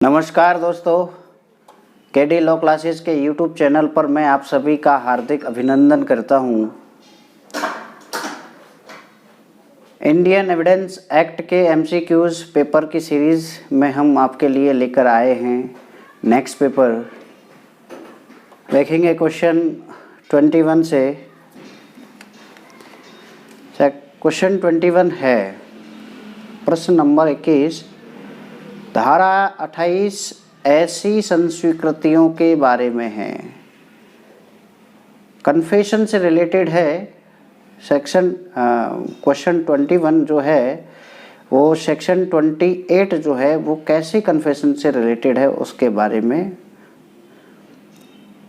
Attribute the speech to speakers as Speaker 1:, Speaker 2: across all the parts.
Speaker 1: नमस्कार दोस्तों, KD law classes के यूट्यूब चैनल पर मैं आप सभी का हार्दिक अभिनंदन करता हूं। इंडियन एविडेंस एक्ट के एमसीक्यूज पेपर की सीरीज़ में हम आपके लिए लेकर आए हैं। नेक्स्ट पेपर देखेंगे क्वेश्चन 21 से। क्वेश्चन 21 है, प्रश्न नंबर 21, धारा 28 ऐसी संस्वीकृतियों के बारे में है। कन्फेशन से रिलेटेड है। सेक्शन क्वेश्चन 21 जो है वो सेक्शन 28 जो है वो कैसे कन्फेशन से रिलेटेड है उसके बारे में।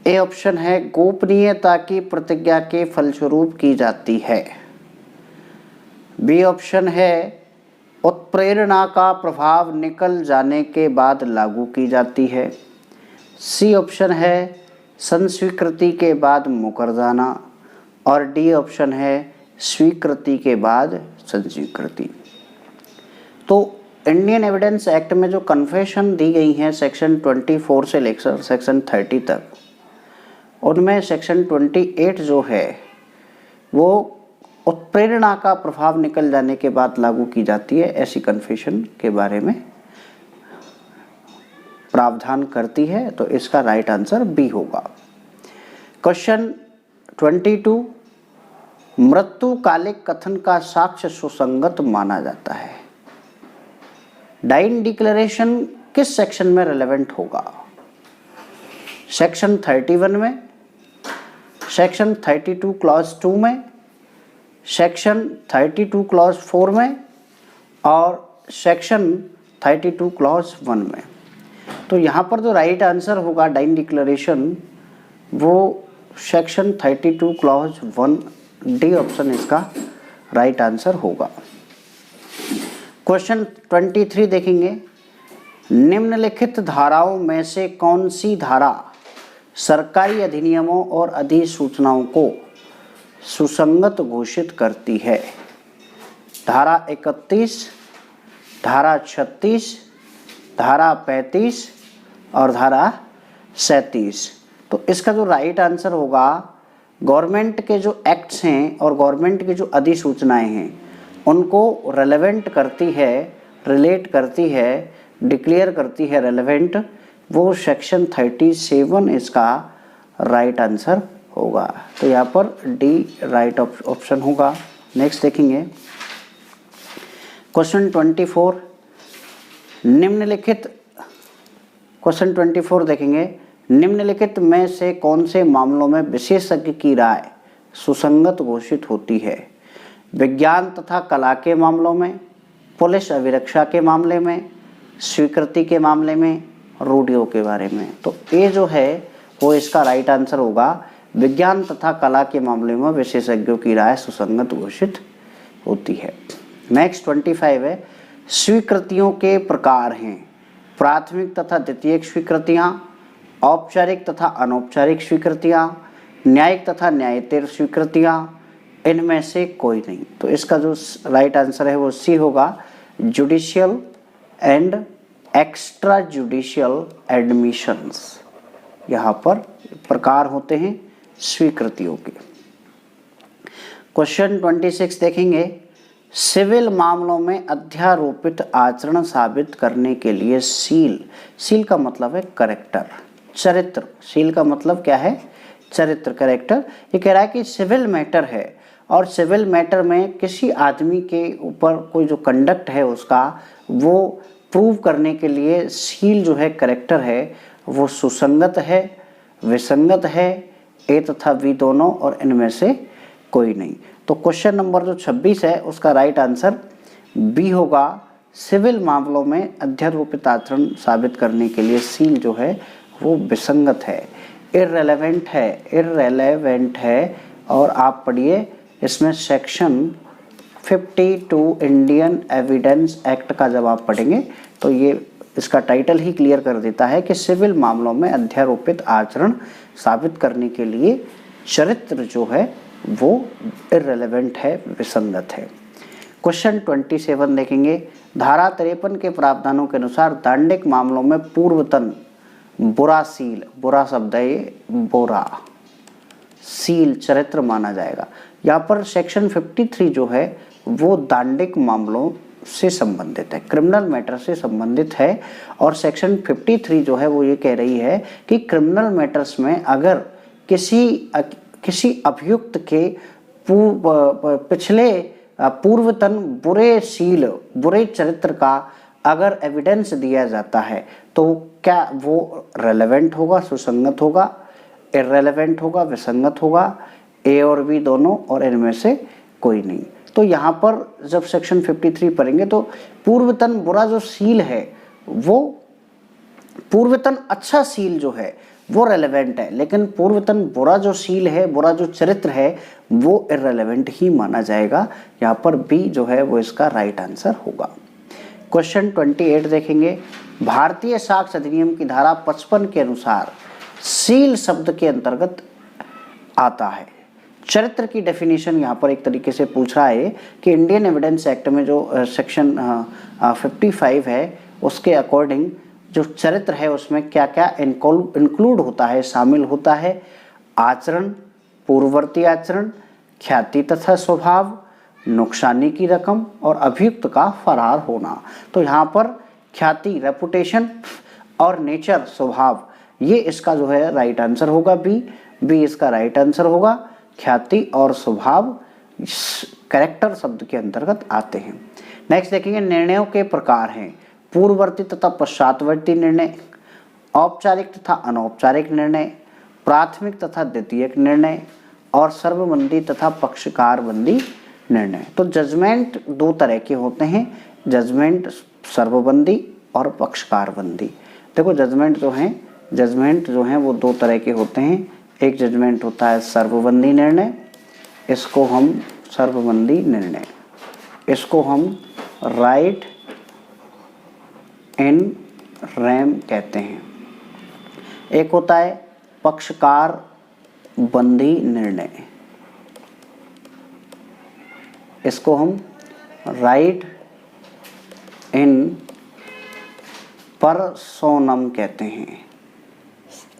Speaker 1: ए ऑप्शन है गोपनीयता की प्रतिज्ञा के फलस्वरूप की जाती है। बी ऑप्शन है उत्प्रेरणा का प्रभाव निकल जाने के बाद लागू की जाती है। सी ऑप्शन है संस्वीकृति के बाद मुकर जाना। और डी ऑप्शन है स्वीकृति के बाद संस्वीकृति। तो इंडियन एविडेंस एक्ट में जो कन्फेशन दी गई हैं सेक्शन 24 से लेकर सेक्शन 30 तक, उनमें सेक्शन 28 जो है वो उत्प्रेरणा का प्रभाव निकल जाने के बाद लागू की जाती है, ऐसी कन्फेशन के बारे में प्रावधान करती है। तो इसका राइट आंसर बी होगा। क्वेश्चन 22, मृत्युकालिक कथन का साक्ष्य सुसंगत माना जाता है। डाइन डिक्लेरेशन किस सेक्शन में रिलेवेंट होगा? सेक्शन 31 में, सेक्शन 32 क्लॉज 2 में, सेक्शन 32 क्लॉज 4 में और सेक्शन 32 क्लॉज 1 में। तो यहाँ पर जो राइट आंसर होगा डाइन डिक्लेरेशन वो सेक्शन 32 क्लॉज 1, डी ऑप्शन इसका राइट आंसर होगा। क्वेश्चन 23 देखेंगे, निम्नलिखित धाराओं में से कौन सी धारा सरकारी अधिनियमों और अधिसूचनाओं को सुसंगत घोषित करती है? धारा 31, धारा 36, धारा 35 और धारा 37। तो इसका जो राइट आंसर होगा, गवर्नमेंट के जो एक्ट्स हैं और गवर्नमेंट की जो अधिसूचनाएं हैं उनको रेलेवेंट करती है, रिलेट करती है, डिक्लेयर करती है रेलेवेंट, वो सेक्शन 37 इसका राइट आंसर होगा। तो यहाँ पर डी राइट ऑप्शन होगा। नेक्स्ट देखेंगे क्वेश्चन 24, निम्नलिखित क्वेश्चन 24 देखेंगे, निम्नलिखित में से कौन से मामलों में विशेषज्ञ की राय सुसंगत घोषित होती है? विज्ञान तथा कला के मामलों में, पुलिस अभिरक्षा के मामले में, स्वीकृति के मामले में, रूढ़ियों के बारे में। तो ये जो है वो इसका राइट आंसर होगा। विज्ञान तथा कला के मामले में विशेषज्ञों की राय सुसंगत घोषित होती है। नेक्स्ट 25 है, स्वीकृतियों के प्रकार हैं प्राथमिक तथा द्वितीयक स्वीकृतियां, औपचारिक तथा अनौपचारिक स्वीकृतियां, न्यायिक तथा न्यायेतर स्वीकृतियां, इनमें से कोई नहीं। तो इसका जो राइट आंसर है वो सी होगा, judicial and extra judicial admissions. यहाँ पर प्रकार होते हैं स्वीकृतियों के। क्वेश्चन 26 देखेंगे, सिविल मामलों में अध्यारोपित आचरण साबित करने के लिए सील का मतलब है करेक्टर, चरित्र। सील का मतलब क्या है? चरित्र, करेक्टर। ये कह रहा है कि सिविल मैटर है और सिविल मैटर में किसी आदमी के ऊपर कोई जो कंडक्ट है उसका वो प्रूव करने के लिए सील जो है, करेक्टर है, वो सुसंगत है, विसंगत है, ए तथा बी दोनों, और इनमें से कोई नहीं। तो क्वेश्चन नंबर जो 26 है उसका राइट आंसर बी होगा। सिविल मामलों में अध्यारोपित आचरण साबित करने के लिए सील जो है वो विसंगत है, इररेलेवेंट है। और आप पढ़िए इसमें सेक्शन 52 इंडियन एविडेंस एक्ट का जब आप पढ़ेंगे तो ये इसका टाइटल ही क्लियर कर देता है कि सिविल मामलों में अध्यारोपित आचरण साबित करने के लिए चरित्र जो है वो इररेलेवेंट है, विसंगत है। क्वेश्चन 27 देखेंगे, धारा 53 के प्रावधानों के अनुसार दांडिक मामलों में पूर्वतन बुरा सील, बुरा शब्द है ये, बुरा सील चरित्र माना जाएगा। यहाँ पर सेक्शन 53 जो है वो दांडिक मामलों से संबंधित है, क्रिमिनल मैटर से संबंधित है। और सेक्शन 53 जो है वो ये कह रही है कि क्रिमिनल मैटर्स में अगर किसी अभियुक्त के पिछले पूर्वतन बुरे सील, बुरे चरित्र का अगर एविडेंस दिया जाता है तो क्या वो रेलेवेंट होगा, सुसंगत होगा, इररेलेवेंट होगा, विसंगत होगा, ए और बी दोनों, और इनमें से कोई नहीं। तो यहाँ पर जब सेक्शन 53 पढ़ेंगे तो पूर्वतन बुरा जो सील है वो, पूर्वतन अच्छा सील जो है वो रेलेवेंट है, लेकिन पूर्वतन बुरा जो सील है, बुरा जो चरित्र है वो इररेलेवेंट ही माना जाएगा। यहाँ पर बी जो है वो इसका राइट आंसर होगा। क्वेश्चन 28 देखेंगे, भारतीय साक्ष्य अधिनियम की धारा 55 के अनुसार सील शब्द के अंतर्गत आता है। चरित्र की डेफिनेशन यहाँ पर एक तरीके से पूछ रहा है कि इंडियन एविडेंस एक्ट में जो सेक्शन 55 है उसके अकॉर्डिंग जो चरित्र है उसमें क्या क्या इंक्लूड होता है, शामिल होता है। आचरण, पूर्ववर्ती आचरण, ख्याति तथा स्वभाव, नुकसानी की रकम और अभियुक्त का फरार होना। तो यहाँ पर ख्याति, रेपुटेशन और नेचर, स्वभाव, ये इसका जो है राइट आंसर होगा। बी इसका राइट आंसर होगा। ख्याति और स्वभाव कैरेक्टर शब्द के अंतर्गत आते हैं। नेक्स्ट देखेंगे, निर्णयों के प्रकार हैं पूर्ववर्ती तथा पश्चातवर्ती निर्णय, औपचारिक तथा अनौपचारिक निर्णय, प्राथमिक तथा द्वितीयक निर्णय और सर्वबंदी तथा पक्षकारबंदी निर्णय। तो जजमेंट दो तरह के होते हैं, जजमेंट सर्वबंदी और पक्षकारबंदी। देखो जजमेंट जो हैं वो दो तरह के होते हैं। एक जजमेंट होता है सर्वबंदी निर्णय, इसको हम सर्वबंदी निर्णय, इसको हम राइट इन रैम कहते हैं। एक होता है पक्षकार बंदी निर्णय, इसको हम राइट इन पर्सोनम कहते हैं।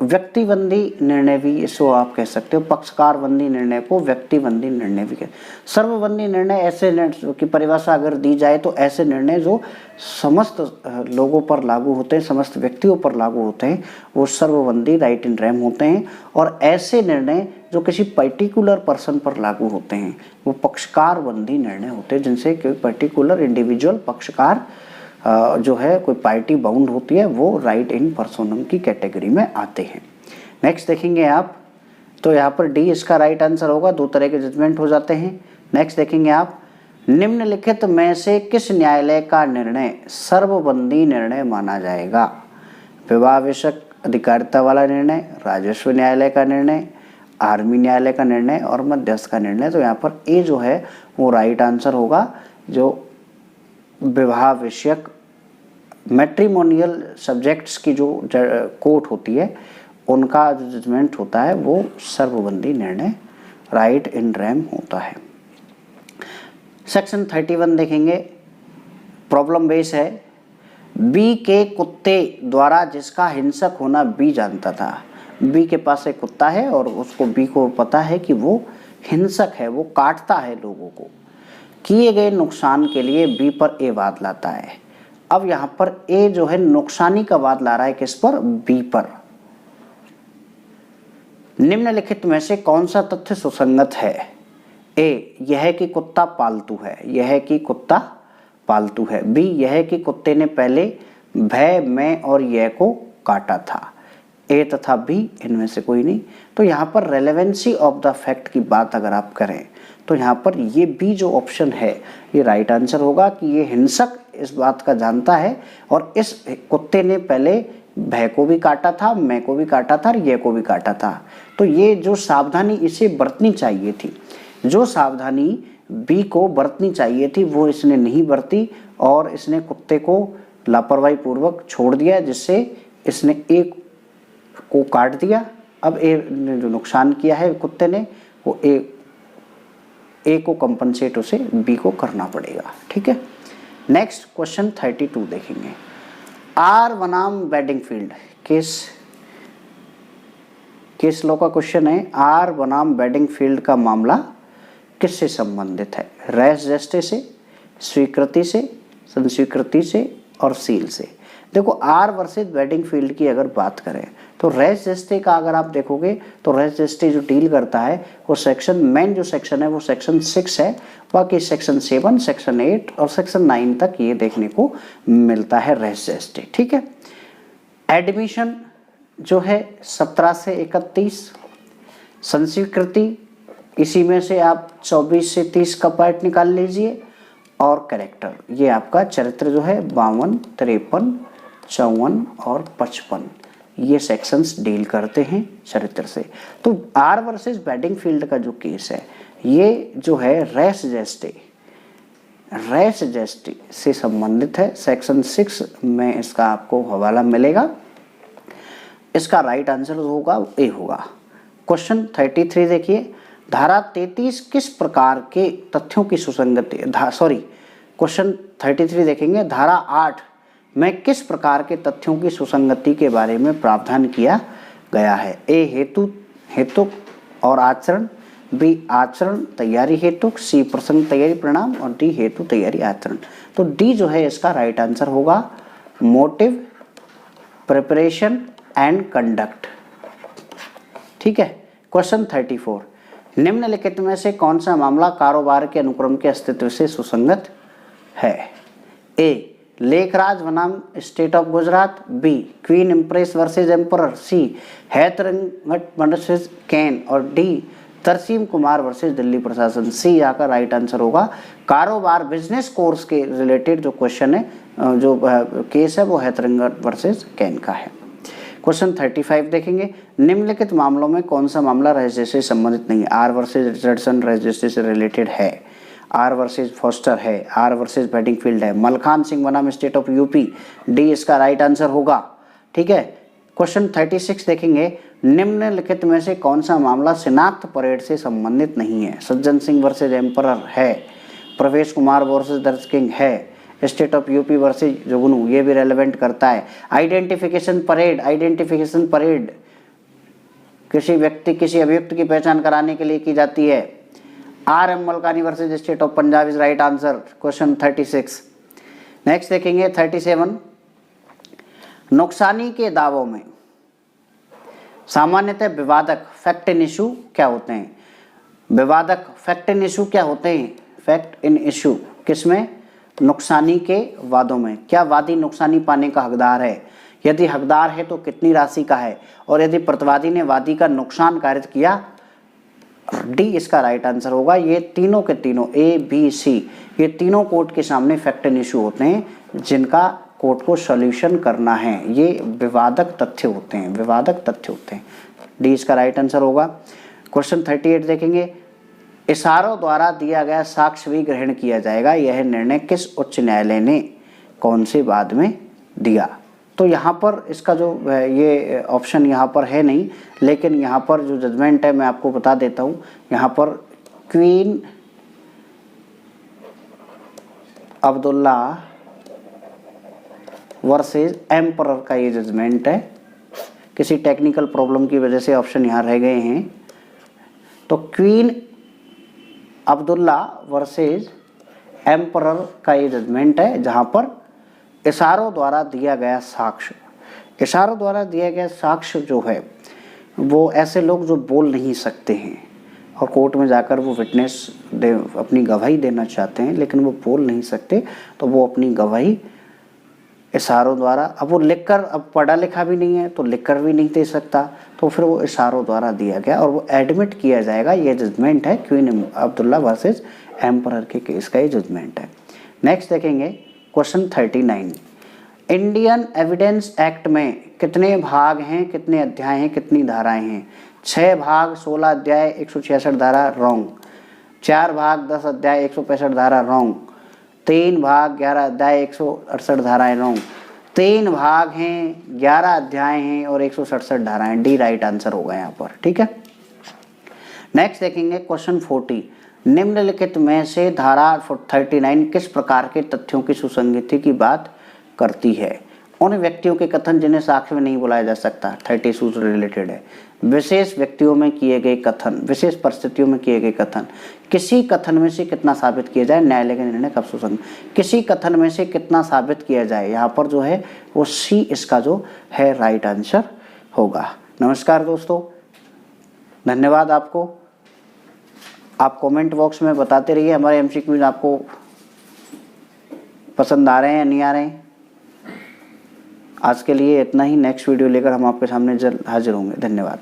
Speaker 1: व्यक्तिबंदी निर्णय भी इसको आप कह सकते हो, पक्षकारबंदी निर्णय को व्यक्तिबंदी निर्णय भी कहते हैं। सर्वबंदी निर्णय ऐसे निर्णय की परिभाषा अगर दी जाए तो ऐसे निर्णय जो समस्त लोगों पर लागू होते हैं, समस्त व्यक्तियों पर लागू होते हैं, वो सर्वबंदी राइट इन रैम होते हैं। और ऐसे निर्णय जो किसी पर्टिकुलर पर्सन पर लागू होते हैं वो पक्षकारबंदी निर्णय होते हैं, जिनसे कोई पर्टिकुलर इंडिविजुअल पक्षकार जो है कोई पार्टी बाउंड होती है, वो राइट इन पर्सोनम की कैटेगरी में आते हैं। नेक्स्ट देखेंगे आप, तो यहाँ पर डी इसका राइट आंसर होगा। दो तरह के जजमेंट हो जाते हैं। नेक्स्ट देखेंगे आप, निम्नलिखित में से किस न्यायालय का निर्णय सर्वबंदी निर्णय माना जाएगा? विवाह विषयक अधिकारिता वाला निर्णय, राजस्व न्यायालय का निर्णय, आर्मी न्यायालय का निर्णय और मध्यस्थ का निर्णय। तो यहाँ पर ए जो है वो राइट आंसर होगा। जो विवाह विषयक मैट्रिमोनियल सब्जेक्ट्स की जो कोर्ट होती है उनका जो जजमेंट होता है वो सर्वबंदी निर्णय राइट इन रैम होता है। सेक्शन 31 देखेंगे, प्रॉब्लम बेस है। बी के कुत्ते द्वारा जिसका हिंसक होना बी जानता था। बी के पास एक कुत्ता है और उसको बी को पता है कि वो हिंसक है, वो काटता है लोगों को। किए गए नुकसान के लिए बी पर ए वाद लाता है। अब यहाँ पर ए जो है नुकसानी का वाद ला रहा है किस पर? बी पर। निम्नलिखित में से कौन सा तथ्य सुसंगत है? ए, यह कि कुत्ता पालतू है, यह कि कुत्ता पालतू है। बी, यह कि कुत्ते ने पहले भय, मैं और यह को काटा था। ए तथा बी इनमें से कोई नहीं। तो यहाँ पर रेलेवेंसी ऑफ द फैक्ट की बात अगर आप करें तो यहाँ पर ये बी जो ऑप्शन है ये राइट आंसर होगा कि ये हिंसक इस बात का जानता है और इस कुत्ते ने पहले भय को भी काटा था, मैं को भी काटा था और ये को भी काटा था। तो ये जो सावधानी इसे बरतनी चाहिए थी, जो सावधानी बी को बरतनी चाहिए थी वो इसने नहीं बरती और इसने कुत्ते को लापरवाही पूर्वक छोड़ दिया, जिससे इसने ए को काट दिया। अब ए ने जो नुकसान किया है कुत्ते ने वो ए ए को कंपनसेट उसे बी को करना पड़ेगा, ठीक है। नेक्स्ट क्वेश्चन 32 देखेंगे। आर बनाम वेडिंग फील्ड, किस लॉ का क्वेश्चन है। आर बनाम वेडिंग फील्ड का मामला किससे संबंधित है। रेस जेस्टे से, स्वीकृति से, संस्वीकृति से और सील से। देखो आर वर्सेस वेडिंग फील्ड की अगर बात करें तो रेस जेस्टे का अगर आप देखोगे तो रेस जेस्टे जो डील करता है वो सेक्शन, मेन जो सेक्शन है वो सेक्शन 6 है, बाकी सेक्शन 7, सेक्शन 8 और सेक्शन 9 तक ये देखने को मिलता है रेस जेस्टे, ठीक है। एडमिशन जो है 17 से 31, संस्वीकृति इसी में से आप 24 से 30 का पार्ट निकाल लीजिए, और कैरेक्टर ये आपका चरित्र जो है 52, 53, 54 और 55 ये सेक्शंस डील करते हैं चरित्र से। तो आर वर्सेस वेडिंग फील्ड का जो केस है ये जो है रेस जेस्टी से संबंधित है। सेक्शन 6 में इसका आपको हवाला मिलेगा। इसका राइट आंसर होगा ए होगा। क्वेश्चन 33 देखिए। धारा 33 किस प्रकार के तथ्यों की सुसंगति, क्वेश्चन 33 देखेंगे। धारा 8 में किस प्रकार के तथ्यों की सुसंगति के बारे में प्रावधान किया गया है। ए हेतुक और आचरण, बी आचरण तैयारी हेतुक, सी प्रसंग तैयारी परिणाम और डी हेतु तैयारी आचरण। तो डी जो है इसका राइट आंसर होगा मोटिव, प्रिपरेशन एंड कंडक्ट, ठीक है। क्वेश्चन 34। निम्नलिखित में से कौन सा मामला कारोबार के अनुक्रम के अस्तित्व से सुसंगत है। ए लेखराज बनाम state of Gujarat, B queen empress versus emperor, C हैतरंगट वर्सेस कैन और डी तरसीम कुमार वर्सेस दिल्ली प्रशासन। सी यहाँ का राइट आंसर होगा। कारोबार बिजनेस कोर्स के रिलेटेड जो क्वेश्चन है, जो केस है वो हैतरंगट वर्सेस कैन का है। क्वेश्चन 35 देखेंगे। निम्नलिखित मामलों में कौन सा मामला रजिस्ट्री से संबंधित नहीं है। आर वर्सेस रिचर्डसन रजिस्ट्री से रिलेटेड है, आर वर्सेस फॉस्टर है, आर वर्सेस वेडिंग फील्ड है, मलखान सिंह बनाम स्टेट ऑफ यूपी, डी इसका राइट आंसर होगा, ठीक है। क्वेश्चन 36 देखेंगे। निम्नलिखित में से कौन सा मामला शिनाख्त परेड से संबंधित नहीं है। सज्जन सिंह वर्सेस एम्परर है, प्रवेश कुमार वर्सेस दर्ज किंग है, स्टेट ऑफ यूपी वर्सेस जुगनू ये भी रेलेवेंट करता है। आइडेंटिफिकेशन परेड किसी व्यक्ति, किसी अभियुक्त की पहचान कराने के लिए की जाती है। R M Malkani versus state of Punjab is right answer. Question 36। Next देखेंगे 37। नुकसानी के दावों में सामान्यतः विवादक फैक्ट इन इशू क्या होते हैं। विवादक फैक्ट इन इशू क्या होते हैं। फैक्ट इन इशू किसमें, नुकसानी के वादों में। क्या वादी नुकसानी पाने का हकदार है, यदि हकदार है तो कितनी राशि का है, और यदि प्रतिवादी ने वादी का नुकसान कारित किया। डी इसका राइट आंसर होगा। ये तीनों के तीनों ए बी सी ये तीनों कोर्ट के सामने फैक्ट एंड इशू होते हैं जिनका कोर्ट को सॉल्यूशन करना है। ये विवादक तथ्य होते हैं, डी इसका राइट आंसर होगा। क्वेश्चन 38 देखेंगे। इशारों द्वारा दिया गया साक्ष्य भी ग्रहण किया जाएगा, यह निर्णय किस उच्च न्यायालय ने कौन से वाद में दिया। तो यहाँ पर इसका जो ये ऑप्शन यहाँ पर है नहीं, लेकिन यहाँ पर जो जजमेंट है मैं आपको बता देता हूँ। यहाँ पर क्वीन अब्दुल्ला वर्सेस एम्परर का ये जजमेंट है। किसी टेक्निकल प्रॉब्लम की वजह से ऑप्शन यहाँ रह गए हैं। तो क्वीन अब्दुल्ला वर्सेस एम्परर का ये जजमेंट है, जहाँ पर इशारों द्वारा दिया गया साक्ष्य जो है वो ऐसे लोग जो बोल नहीं सकते हैं और कोर्ट में जाकर वो विटनेस अपनी गवाही देना चाहते हैं लेकिन वो बोल नहीं सकते, तो वो अपनी गवाही इशारों द्वारा, अब वो लिखकर, अब पढ़ा लिखा भी नहीं है तो लिखकर भी नहीं दे सकता, तो फिर वो इशारों द्वारा दिया गया और वो एडमिट किया जाएगा। ये जजमेंट है क्वीन अब्दुल्ला वर्सेस एम्परर के केस का ये जजमेंट है। नेक्स्ट देखेंगे क्वेश्चन 39। इंडियन एविडेंस एक्ट में कितने भाग हैं, कितने अध्याय हैं, कितनी धाराएं हैं। 6 भाग 16 अध्याय 166 धारा रॉन्ग, 4 भाग 10 अध्याय 165 धारा रॉन्ग, 3 भाग 11 अध्याय 168 धाराएं रॉन्ग, 3 भाग हैं 11 अध्याय हैं और 167 धाराएं। डी राइट आंसर होगा यहाँ पर, ठीक है। नेक्स्ट देखेंगे क्वेश्चन 40। निम्नलिखित में से धारा 39 किस प्रकार के तथ्यों की सुसंगति की बात करती है? उन व्यक्तियों के कथन जिन्हें साक्ष्य में नहीं बुलाया जा सकता, 30 से रिलेटेड है। विशेष व्यक्तियों में किए गए कथन, विशेष परिस्थितियों में किए गए कथन, किसी कथन में से कितना साबित किया जाए, न्यायालय का निर्णय कब सुसंगत, किसी कथन में से कितना साबित किया जाए, यहाँ पर जो है वो सी इसका जो है राइट आंसर होगा। नमस्कार दोस्तों, धन्यवाद आपको। आप कमेंट बॉक्स में बताते रहिए हमारे एमसीक्यूज आपको पसंद आ रहे हैं या नहीं आ रहे हैं। आज के लिए इतना ही, नेक्स्ट वीडियो लेकर हम आपके सामने जल्द हाजिर होंगे। धन्यवाद।